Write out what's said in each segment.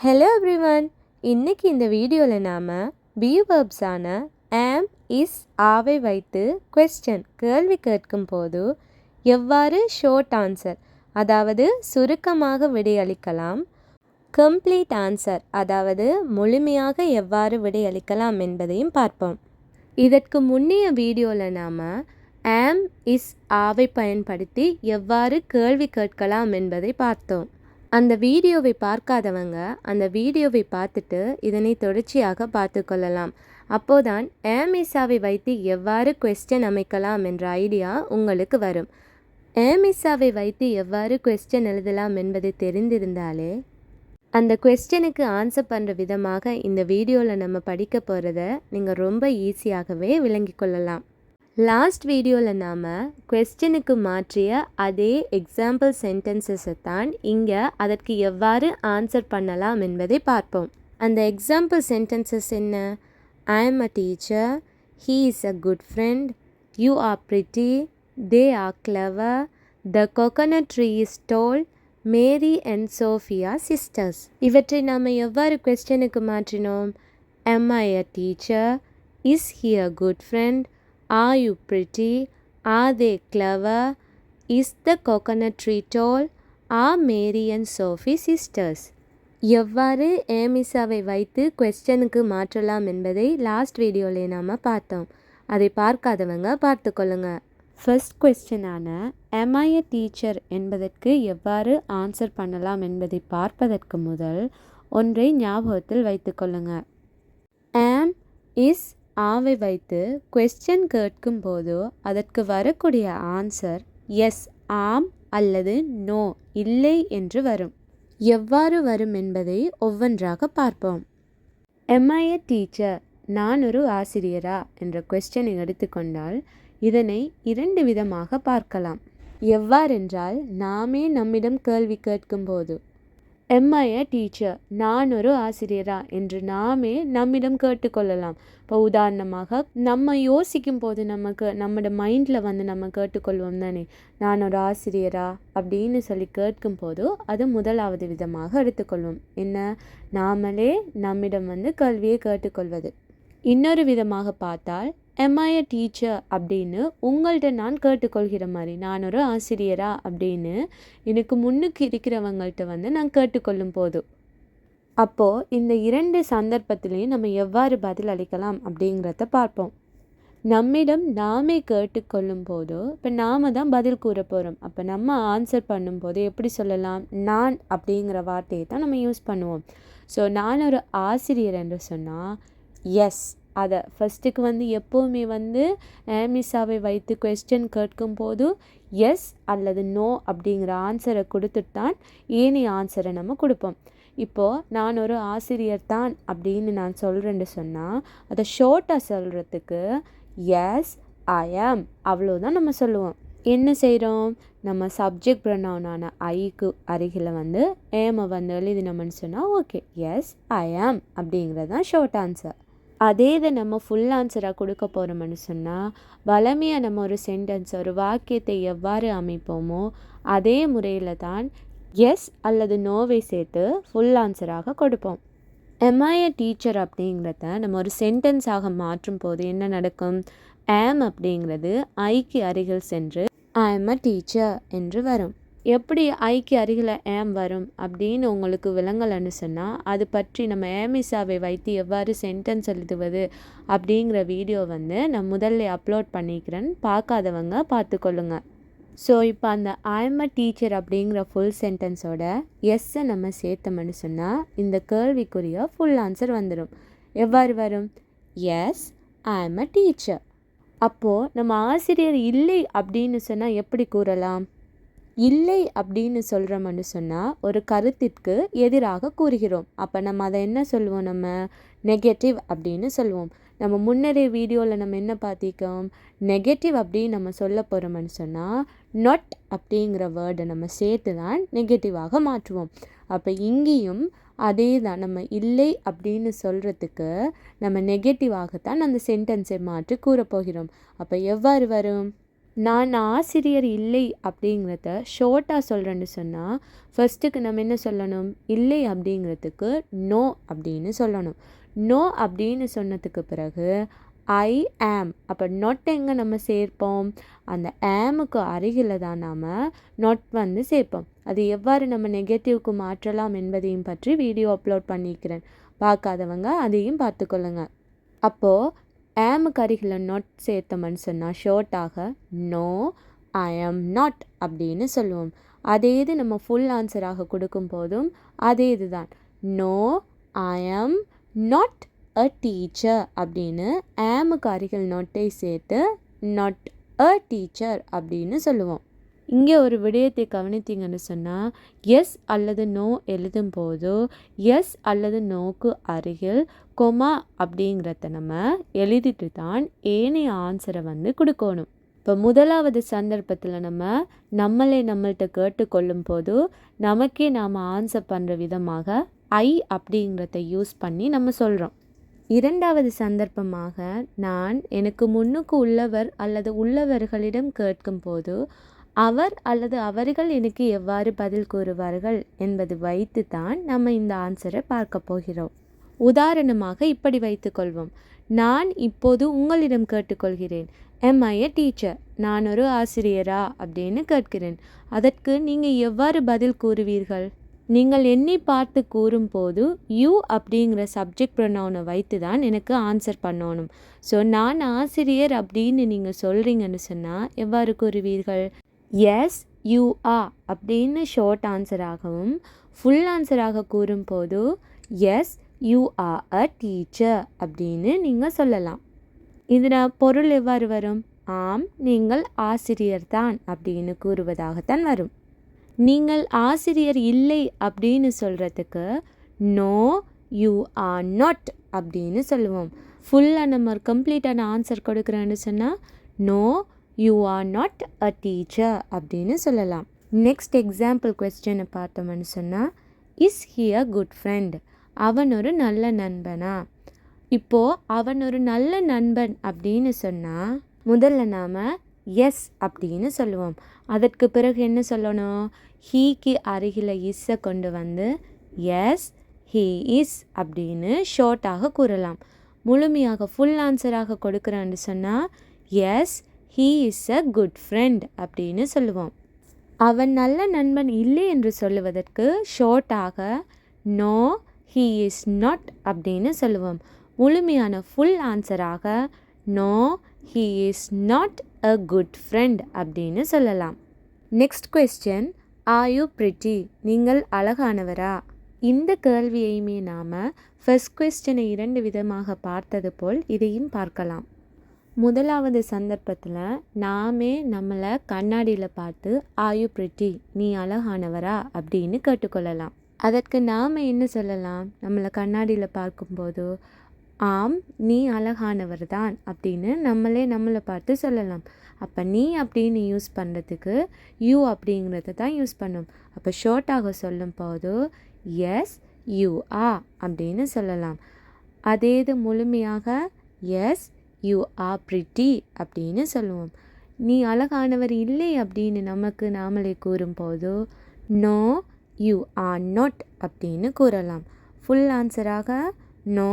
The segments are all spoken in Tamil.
Hello everyone. இன்னைக்கு இந்த வீடியோவில் நாம் பி வேர்ப்ஸான ஆம், இஸ், ஆவை வைத்து கேள்வி கேட்கும் போது எவ்வாறு ஷார்ட் ஆன்சர் அதாவது சுருக்கமாக விடையளிக்கலாம், கம்ப்ளீட் ஆன்சர் அதாவது முழுமையாக எவ்வாறு விடையளிக்கலாம் என்பதையும் பார்ப்போம். இதற்கு முன்னைய வீடியோவில் நாம் ஆம், இஸ், ஆவை பயன்படுத்தி எவ்வாறு கேள்வி கேட்கலாம் என்பதை பார்த்தோம். அந்த வீடியோவை பார்க்காதவங்க அந்த வீடியோவை பார்த்துட்டு இதனை தொடர்ச்சியாக பார்த்து கொள்ளலாம். அப்போதான் ஆமிசாவை வைத்து எவ்வாறு கொஸ்டின் அமைக்கலாம் என்ற ஐடியா உங்களுக்கு வரும். ஆமிசாவை வைத்து எவ்வாறு கொஸ்டின் எழுதலாம் என்பது தெரிந்திருந்தாலே அந்த கொஸ்டினுக்கு ஆன்சர் பண்ணுற விதமாக இந்த வீடியோவில் நம்ம படிக்க போகிறத நீங்கள் ரொம்ப ஈஸியாகவே விளங்கி கொள்ளலாம். லாஸ்ட் வீடியோவில் நாம் கொஸ்டினுக்கு மாற்றிய அதே எக்ஸாம்பிள் சென்டென்சஸை தான் இங்கே அதற்கு எவ்வாறு ஆன்சர் பண்ணலாம் என்பதை பார்ப்போம். அந்த எக்ஸாம்பிள் சென்டென்சஸ் என்ன? I am a teacher, he is a good friend, you are pretty, they are clever, the coconut tree is tall, Mary and Sophia sisters. இவற்றை நாம் எவ்வாறு கொஸ்டினுக்கு மாற்றினோம்? am I a teacher, is he a good friend, are you pretty, are they clever, is the coconut tree tall, are Mary and Sophie sisters. எவ்வாறு ஏமிசாவை வைத்து கொஸ்டினுக்கு மாற்றலாம் என்பதை லாஸ்ட் வீடியோவில் நாம் பார்த்தோம். அதை பார்க்காதவங்க பார்த்து கொள்ளுங்க. ஃபர்ஸ்ட் கொஸ்டினான am I a teacher என்பதற்கு எவ்வாறு ஆன்சர் பண்ணலாம் என்பதை பார்ப்பதற்கு முதல் ஒன்றை ஞாபகத்தில் வைத்து கொள்ளுங்க. am, is, ஆவை வைத்து கொஸ்டின் கேட்கும் போது அதற்கு வரக்கூடிய ஆன்சர் எஸ் ஆம் அல்லது நோ இல்லை என்று வரும். எவ்வாறு வரும் என்பதை ஒவ்வொன்றாக பார்ப்போம். am I a teacher, நான் ஒரு ஆசிரியரா என்ற கொஸ்டினை எடுத்துக்கொண்டால் இதனை இரண்டு விதமாக பார்க்கலாம். எவ்வாறென்றால் நாமே நம்மிடம் கேள்வி கேட்கும் போது am I a teacher, நான் ஒரு ஆசிரியரா என்று நாமே நம்மிடம் கேட்டுக்கொள்ளலாம். இப்போ உதாரணமாக நம்ம யோசிக்கும் போது நம்மளோட மைண்டில் நம்ம கேட்டுக்கொள்வோம் தானே, நான் ஒரு ஆசிரியரா அப்படின்னு சொல்லி கேட்கும் போது அது முதலாவது விதமாக எடுத்துக்கொள்வோம். என்ன, நாமளே நம்மிடம் கேள்வியை கேட்டுக்கொள்வது. இன்னொரு விதமாக பார்த்தால் am I a teacher அப்படின்னு உங்கள்கிட்ட நான் கேட்டுக்கொள்கிற மாதிரி, நான் ஒரு ஆசிரியரா அப்படின்னு எனக்கு முன்னுக்கு இருக்கிறவங்கள்ட்ட நான் கேட்டுக்கொள்ளும் போது, அப்போது இந்த இரண்டு சந்தர்ப்பத்திலையும் நம்ம எவ்வாறு பதில் அளிக்கலாம் அப்படிங்கிறத பார்ப்போம். நம்மிடம் நாமே கேட்டுக்கொள்ளும் போது இப்போ நாம் தான் பதில் கூற போகிறோம். அப்போ நம்ம ஆன்சர் பண்ணும்போது எப்படி சொல்லலாம்? நான் அப்படிங்கிற வார்த்தையை தான் நம்ம யூஸ் பண்ணுவோம். ஸோ நான் ஒரு ஆசிரியர் என்று சொன்னால் எஸ், அதை ஃபஸ்ட்டுக்கு எப்போவுமே ஆமிசாவை வைத்து கொஸ்டின் கேட்கும் போது எஸ் அல்லது நோ அப்படிங்கிற ஆன்சரை கொடுத்துட்டு தான் ஏனி ஆன்சரை நம்ம கொடுப்போம். இப்போது நான் ஒரு ஆசிரியர் தான் அப்படின்னு நான் சொல்கிறேன்னு சொன்னால் அதை ஷார்ட்டாக சொல்கிறதுக்கு எஸ் ஐ ஆம் அவ்வளோதான் நம்ம சொல்லுவோம். என்ன செய்கிறோம்? நம்ம சப்ஜெக்ட் ப்ரொனவுனான ஐக்கு அருகில் ஏமை எழுதினோம்னு சொன்னால் ஓகே, எஸ் ஐ ஆம் அப்படிங்கிறது தான் ஷார்ட் ஆன்சர். அதே இதை நம்ம ஃபுல் ஆன்சராக கொடுக்க போகிறோம்னு சொன்னால் வளமையாக நம்ம ஒரு சென்டென்ஸ் ஒரு வாக்கியத்தை எவ்வாறு அமைப்போமோ அதே முறையில் தான் எஸ் அல்லது நோவை சேர்த்து ஃபுல் ஆன்சராக கொடுப்போம். am I a teacher அப்படிங்கிறத நம்ம ஒரு சென்டென்ஸாக மாற்றும் போது என்ன நடக்கும்? am அப்படிங்கிறது ஐக்கு அருகில் சென்று I am a teacher என்று வரும். எப்படி ஐக்கு அருகில் am வரும் அப்படின்னு உங்களுக்கு விளங்கலன்னு சொன்னால் அது பற்றி நம்ம ஏமிசாவை வைத்து எவ்வாறு சென்டென்ஸ் எழுதுவது அப்படிங்கிற வீடியோ நான் முதல்ல அப்லோட் பண்ணிக்கிறேன். பார்க்காதவங்க பார்த்துக்கொள்ளுங்க. ஸோ இப்போ அந்த ஐ எம் அ டீச்சர் அப்படிங்கிற ஃபுல் சென்டென்ஸோட எஸ்ஸை நம்ம சேர்த்தோம்னு சொன்னால் இந்த கேள்விக்குரிய ஃபுல் ஆன்சர் வந்துடும். எவ்வாறு வரும்? Yes I am a teacher. அப்போது நம்ம ஆசிரியர் இல்லை அப்படின்னு சொன்னால் எப்படி கூறலாம்? இல்லை அப்படின்னு சொல்கிறோம்னு சொன்னால் ஒரு கருத்திற்கு எதிராக கூறுகிறோம். அப்போ நம்ம அதை என்ன சொல்லுவோம்? நம்ம நெகட்டிவ் அப்படின்னு சொல்லுவோம். நம்ம முன்னரே வீடியோவில் நம்ம என்ன பார்த்திக்கோம்? நெகட்டிவ் அப்படின்னு நம்ம சொல்ல போகிறோம்னு சொன்னால் நாட் அப்படிங்கிற வேர்டை நம்ம சேர்த்து தான் நெகட்டிவாக மாற்றுவோம். அப்போ இங்கேயும் அதே தான், நம்ம இல்லை அப்படின்னு சொல்கிறதுக்கு நம்ம நெகட்டிவாகத்தான் அந்த சென்டென்ஸை மாற்றி கூறப்போகிறோம். அப்போ எவ்வாறு வரும்? நான் ஆசிரியர் இல்லை அப்படிங்கிறத ஷார்ட்டாக சொல்கிறேன்னு சொன்னால் ஃபர்ஸ்ட்டுக்கு நம்ம என்ன சொல்லணும்? இல்லை அப்படிங்கிறதுக்கு நோ அப்படின்னு சொல்லணும். நோ அப்படின்னு சொன்னதுக்கு பிறகு ஐ ஆம். அப்போ நாட் எங்கே நம்ம சேர்ப்போம்? அந்த ஆமுக்கு அருகில் தான் நாம் நாட் வந்து சேர்ப்போம். அது எவ்வாறு நம்ம நெகட்டிவ்க்கு மாற்றலாம் என்பதையும் பற்றி வீடியோ அப்லோட் பண்ணிக்கிறேன். பார்க்காதவங்க அதையும் பார்த்துக்கொள்ளுங்க. அப்போது ஆமுக்கு அருகில் நாட் சேர்த்தோம்னு சொன்னால் ஷார்ட்டாக நோ ஐ ஆம் நாட் அப்படின்னு சொல்லுவோம். அதே இது நம்ம ஃபுல் ஆன்சராக கொடுக்கும் போதும் அதே இது தான். No I am not a teacher அப்படின்னு ஆமுக்கு அருகில் நாட்டை சேர்த்து நாட் அ டீச்சர் அப்படின்னு சொல்லுவோம். இங்கே ஒரு விடயத்தை கவனித்தீங்கன்னு சொன்னால் எஸ் அல்லது நோ எழுதும் போது எஸ் அல்லது நோக்கு அருகில் கொமா அப்படிங்கிறத நம்ம எழுதிட்டு தான் ஏனைய ஆன்சரை வந்து கொடுக்கணும். இப்போ முதலாவது சந்தர்ப்பத்தில் நம்மள்கிட்ட கேட்டுக்கொள்ளும் போது நமக்கே நாம் ஆன்சர் பண்ணுற விதமாக ஐ அப்படிங்கிறத யூஸ் பண்ணி நம்ம சொல்கிறோம். இரண்டாவது சந்தர்ப்பமாக நான் எனக்கு முன்னுக்கு உள்ளவர் அல்லது உள்ளவர்களிடம் கேட்கும் போது அவர் அல்லது அவர்கள் எனக்கு எவ்வாறு பதில் கூறுவார்கள் என்பது வைத்து தான் நம்ம இந்த ஆன்சரை பார்க்க போகிறோம். உதாரணமாக இப்படி வைத்துக்கொள்வோம். நான் இப்போது உங்களிடம் கேட்டுக்கொள்கிறேன், எம் ஐ எ டீச்சர்? நான் ஒரு ஆசிரியரா அப்படின்னு கேட்கிறேன். அதற்கு நீங்கள் எவ்வாறு பதில் கூறுவீர்கள்? நீங்கள் என்னை பார்த்து கூறும்போது யூ அப்படிங்கிற சப்ஜெக்ட் ப்ரொனவுனை வைத்து தான் எனக்கு ஆன்சர் பண்ணணும். ஸோ நான் ஆசிரியர் அப்படின்னு நீங்கள் சொல்கிறீங்கன்னு சொன்னால் எவ்வாறு கூறுவீர்கள்? எஸ் யூ ஆர் அப்படின்னு ஷார்ட் ஆன்சராகவும் ஃபுல் ஆன்சராக கூறும்போது yes you are a teacher அப்படின்னு நீங்கள் சொல்லலாம். இதில் பொருள் எவ்வாறு வரும்? ஆம், நீங்கள் ஆசிரியர் தான் அப்படின்னு கூறுவதாகத்தான் வரும். நீங்கள் ஆசிரியர் இல்லை அப்படின்னு சொல்கிறதுக்கு நோ யூ ஆர் நாட் அப்படின்னு சொல்லுவோம். ஃபுல்லாக நம்ம கம்ப்ளீட்டான ஆன்சர் கொடுக்குறேன்னு சொன்னால் no you are not a teacher அப்படின்னு சொல்லலாம். நெக்ஸ்ட் எக்ஸாம்பிள் கொஸ்டினை பார்த்தோம்னு சொன்னால் is he a good friend? அவன் ஒரு நல்ல நண்பனா? இப்போது அவன் ஒரு நல்ல நண்பன் அப்படின்னு சொன்னால் முதல்ல நாம் எஸ் அப்படின்னு சொல்லுவோம். அதற்கு பிறகு என்ன சொல்லணும்? ஹீக்கு அருகில் இஸ்ஸை கொண்டு வந்து எஸ் ஹீ இஸ் அப்படின்னு ஷார்ட்டாக கூறலாம். முழுமையாக ஃபுல் ஆன்சராக கொடுக்குறான்னு சொன்னால் S he is a good friend அப்படின்னு சொல்லுவோம். அவன் நல்ல நண்பன் இல்லை என்று சொல்லுவதற்கு ஷார்ட்டாக நோ ஹீ இஸ் நாட் அப்படின்னு சொல்லுவோம். முழுமையான ஃபுல் ஆன்சராக no he is not a good friend அப்படின்னு சொல்லலாம். Next question, are you pretty? நீங்கள் அழகானவரா? இந்த கேள்வியையுமே நாம் ஃபர்ஸ்ட் கொஸ்டினை 2 விதமாக பார்த்தது போல் இதையும் பார்க்கலாம். முதலாவது சந்தர்ப்பத்தில் நாமே நம்மளை கண்ணாடியில் பார்த்து ஆர் யூ பிரிட்டி? நீ அழகானவரா அப்படின்னு கேட்டுக்கொள்ளலாம். அதற்கு நாம் என்ன சொல்லலாம்? நம்மளை கண்ணாடியில் பார்க்கும்போது ஆம், நீ அழகானவர் தான் அப்படின்னு நம்மளை பார்த்து சொல்லலாம். அப்போ நீ அப்படின்னு யூஸ் பண்ணுறதுக்கு யூ அப்படிங்கிறத தான் யூஸ் பண்ணும். அப்போ ஷார்ட்டாக சொல்லும் போது எஸ் யூ ஆர் அப்படின்னு சொல்லலாம். அதே இது முழுமையாக எஸ் யூ ஆர் பிரிட்டி அப்படின்னு சொல்லுவோம். நீ அழகானவர் இல்லை அப்படின்னு நாமளே கூறும்போது நோ யூ ஆர் நாட் அப்படின்னு கூறலாம். ஃபுல் ஆன்சராக no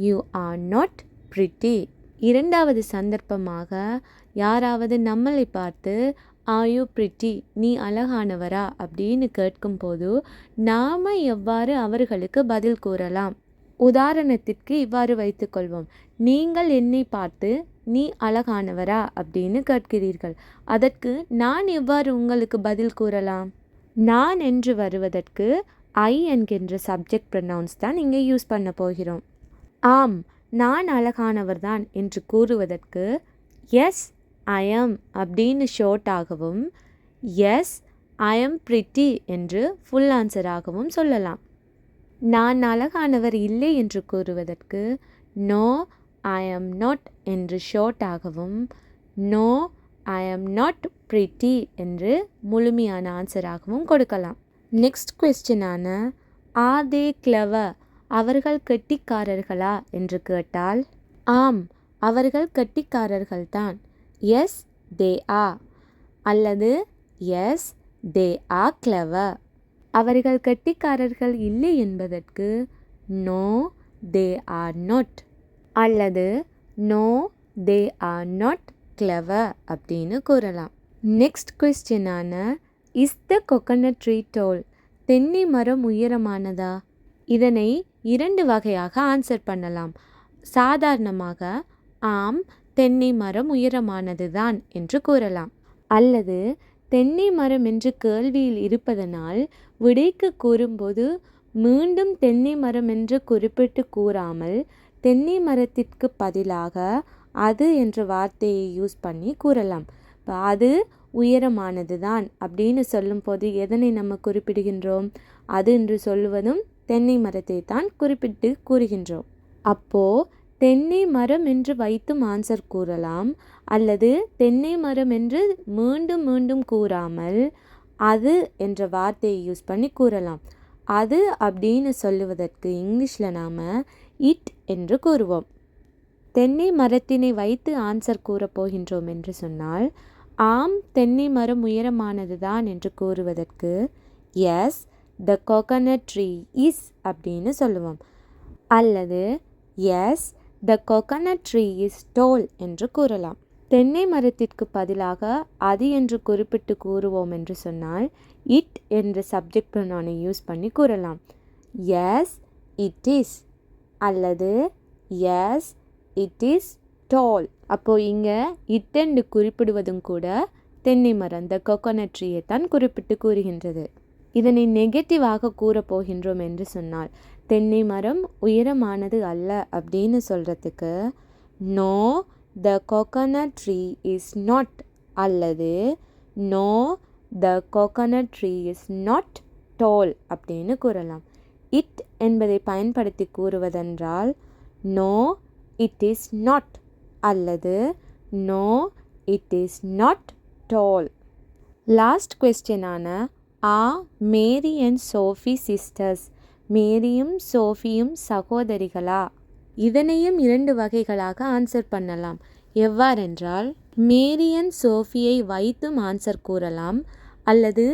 you are not pretty. இரண்டாவது சந்தர்ப்பமாக யாராவது நம்மளை பார்த்து ஆர் யூ பிரிட்டி? நீ அழகானவரா அப்படின்னு கேட்கும்போது நாம் எவ்வாறு அவர்களுக்கு பதில் கூறலாம்? உதாரணத்திற்கு இவ்வாறு வைத்துக்கொள்வோம். நீங்கள் என்னை பார்த்து நீ அழகானவரா அப்படின்னு கேட்கிறீர்கள். அதற்கு நான் எவ்வாறு உங்களுக்கு பதில் கூறலாம்? நான் என்று வருவதற்கு ஐ என்கின்ற சப்ஜெக்ட் ப்ரொனவுன்ஸ் தான் இங்கே யூஸ் பண்ண போகிறோம். ஆம், நான் அழகானவர் தான் என்று கூறுவதற்கு எஸ் ஐ ஆம் அப்படின்னு ஷார்ட்டாகவும் எஸ் ஐ ஆம் பிரிட்டி என்று ஃபுல் ஆன்சராகவும் சொல்லலாம். நான் அழகானவர் இல்லை என்று கூறுவதற்கு நோ ஐ ஆம் நாட் என்று ஷார்ட்டாகவும் no I am not pretty என்று முழுமையான ஆன்சராகவும் கொடுக்கலாம். நெக்ஸ்ட் கொஸ்டினான ஆர் தே கிளவர்? அவர்கள் கெட்டிக்காரர்களா என்று கேட்டால் ஆம், அவர்கள் கெட்டிக்காரர்கள்தான். Yes they are. அல்லது எஸ் they are clever. அவர்கள் கெட்டிக்காரர்கள் இல்லை என்பதற்கு நோ they are not. அல்லது no they are not clever அப்படின்னு கூறலாம். நெக்ஸ்ட் கொஸ்டினான is the coconut tree tall? தென்னை மரம் உயரமானதா? இதனை 2 வகையாக ஆன்சர் பண்ணலாம். சாதாரணமாக ஆம் தென்னை மரம் உயரமானது தான் என்று கூறலாம். அல்லது தென்னை மரம் என்று கேள்வியில் இருப்பதனால் விடைக்கு கூறும்போது மீண்டும் தென்னை மரம் என்று குறிப்பிட்டு கூறாமல் தென்னை மரத்திற்கு பதிலாக அது என்ற வார்த்தையை யூஸ் பண்ணி கூறலாம். அது உயரமானது தான் அப்படின்னு சொல்லும்போது எதனை நம்ம குறிப்பிடுகின்றோம்? அது என்று சொல்லுவதும் தென்னை மரத்தை தான் குறிப்பிட்டு கூறுகின்றோம். அப்போது தென்னை மரம் என்று வைத்தும் ஆன்சர் கூறலாம். அல்லது தென்னை மரம் என்று மீண்டும் மீண்டும் கூறாமல் அது என்ற வார்த்தையை யூஸ் பண்ணி கூறலாம். அது அப்படின்னு சொல்லுவதற்கு இங்கிலீஷில் நாம் இட் என்று கூறுவோம். தென்னை மரத்தினை வைத்து ஆன்சர் கூறப் போகின்றோம் என்று சொன்னால் ஆம் தென்னை மரம் உயரமானது தான் என்று கூறுவதற்கு yes the coconut tree is அப்படின்னு சொல்லுவோம். அல்லது yes the coconut tree is tall என்று கூறலாம். தென்னை மரத்திற்கு பதிலாக அது என்று குறிப்பிட்டு கூறுவோம் என்று சொன்னால் இட் என்ற சப்ஜெக்ட் ப்ரொனவுனை யூஸ் பண்ணி கூறலாம். எஸ் இட் இஸ் அல்லது எஸ் இட் இஸ் டால். அப்போது இங்கே இட் என்று குறிப்பிடுவதும் கூட தென்னை மரம் த coconut tree தான் குறிப்பிட்டு கூறுகின்றது. இதனை நெகட்டிவாக கூறப்போகின்றோம் என்று சொன்னால் தென்னை மரம் உயரமானது அல்ல அப்படின்னு சொல்கிறதுக்கு no the coconut tree is not அல்லது no the coconut tree is not tall அப்படின்னு கூறலாம். இட் என்பதை பயன்படுத்தி கூறுவதென்றால் நோ இட் இஸ் நாட் அல்லது no it is not tall. Last கொஸ்டினான மேரி அண்ட் சோஃபி சிஸ்டர்ஸ்? மேரியும் சோஃபியும் சகோதரிகளா? இதனையும் 2 வகைகளாக ஆன்சர் பண்ணலாம். எவ்வாறென்றால் மேரி அண்ட் சோஃபியை வைத்தும் ஆன்சர் கூறலாம். அல்லது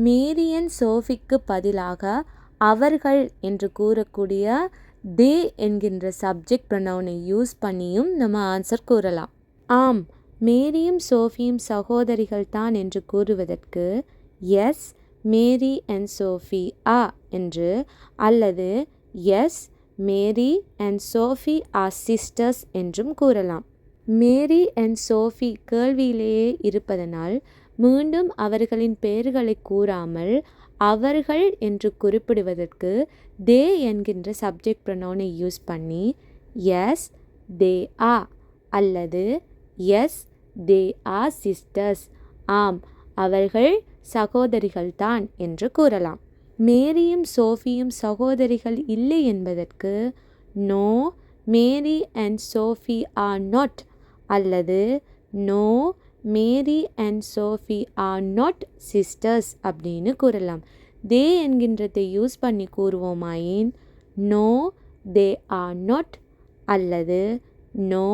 மேரி அண்ட் சோஃபிக்கு பதிலாக அவர்கள் என்று கூறக்கூடிய தே என்கின்ற சப்ஜெக்ட் ப்ரொனவுனை யூஸ் பண்ணியும் நம்ம ஆன்சர் கூறலாம். ஆம் மேரியும் சோஃபியும் சகோதரிகள் தான் என்று கூறுவதற்கு எஸ் மேரி அண்ட் சோஃபி என்று அல்லது yes Mary and Sophie are sisters என்றும் கூறலாம். மேரி அண்ட் சோஃபி கேள்வியிலேயே இருப்பதனால் மீண்டும் அவர்களின் பெயர்களை கூறாமல் அவர்கள் என்று குறிப்பிடுவதற்கு தே என்கின்ற சப்ஜெக்ட் ப்ரொனவுனை யூஸ் பண்ணி எஸ் தே ஆர் அல்லது எஸ் தே ஆர் சிஸ்டர்ஸ் ஆம் அவர்கள் சகோதரிகள்தான் என்று கூறலாம். மேரியும் சோஃபியும் சகோதரிகள் இல்லை என்பதற்கு no Mary and Sophie are not அல்லது no Mary and Sophie are not sisters அப்படின்னு கூறலாம். தே என்கின்றதை யூஸ் பண்ணி கூறுவோமாயின் நோ தே ஆர் நாட் அல்லது no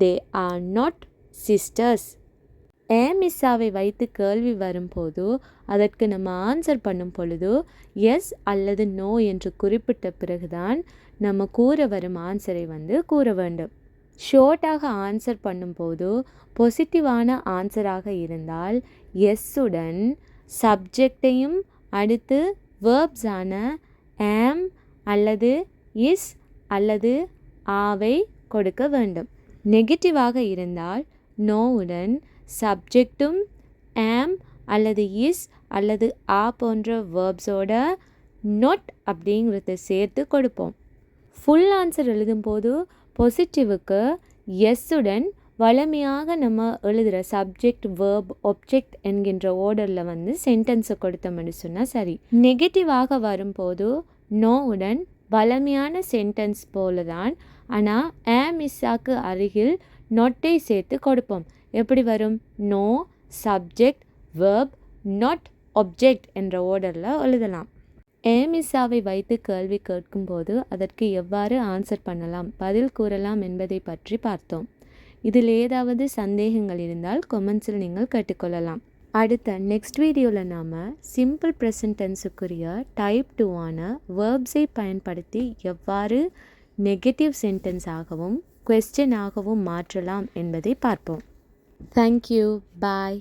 they are not sisters. மிஸ்ஸாவை வைத்து கேள்வி வரும்போது அதற்கு நம்ம ஆன்சர் பண்ணும் பொழுது எஸ் அல்லது நோ என்று குறிப்பிட்ட பிறகுதான் நம்ம கூற வரும் ஆன்சரை கூற வேண்டும். ஷார்ட்டாக ஆன்சர் பண்ணும்போது பாசிட்டிவான ஆன்சராக இருந்தால் எஸ்ஸுடன் சப்ஜெக்டையும் அடுத்து வேர்ப்ஸான ஆம் அல்லது இஸ் அல்லது ஆவை கொடுக்க வேண்டும். நெகட்டிவாக இருந்தால் நோவுடன் சப்ஜெக்டும் ஆம் அல்லது இஸ் அல்லது ஆ போன்ற வேர்ப்ஸோட நொட் அப்படிங்கிறத சேர்த்து கொடுப்போம். ஃபுல் ஆன்சர் எழுதும்போது பாசிட்டிவுக்கு எஸ்ஸுடன் வழமையாக நம்ம எழுதுகிற சப்ஜெக்ட் வேர்ப் ஒப்ஜெக்ட் என்கின்ற ஓர்டரில் சென்டென்ஸை கொடுத்தோம்னு சொன்னால் சரி. நெகட்டிவாக வரும்போது நோவுடன் வழமையான சென்டென்ஸ் போல தான், ஆனால் மிஸ்ஸாக்கு அருகில் நொட்டை சேர்த்து கொடுப்போம். எப்படி வரும்? No subject verb not object என்ற ஓர்டரில் எழுதலாம். மிஸ்ஸாவை வைத்து கேள்வி கேட்கும்போது அதற்கு எவ்வாறு ஆன்சர் பண்ணலாம், பதில் கூறலாம் என்பதை பற்றி பார்த்தோம். இதில் ஏதாவது சந்தேகங்கள் இருந்தால் கொமெண்ட்ஸில் நீங்கள் கேட்டுக்கொள்ளலாம். அடுத்த நெக்ஸ்ட் வீடியோவில் நாம் சிம்பிள் ப்ரெசன்ட் டென்ஸுக்குரிய டைப் 2ஆன வேர்ப்ஸை பயன்படுத்தி எவ்வாறு நெகட்டிவ் சென்டென்ஸ் ஆகவும் கொஸ்டின் ஆகவும் மாற்றலாம் என்பதை பார்ப்போம். தேங்க்யூ. பாய்.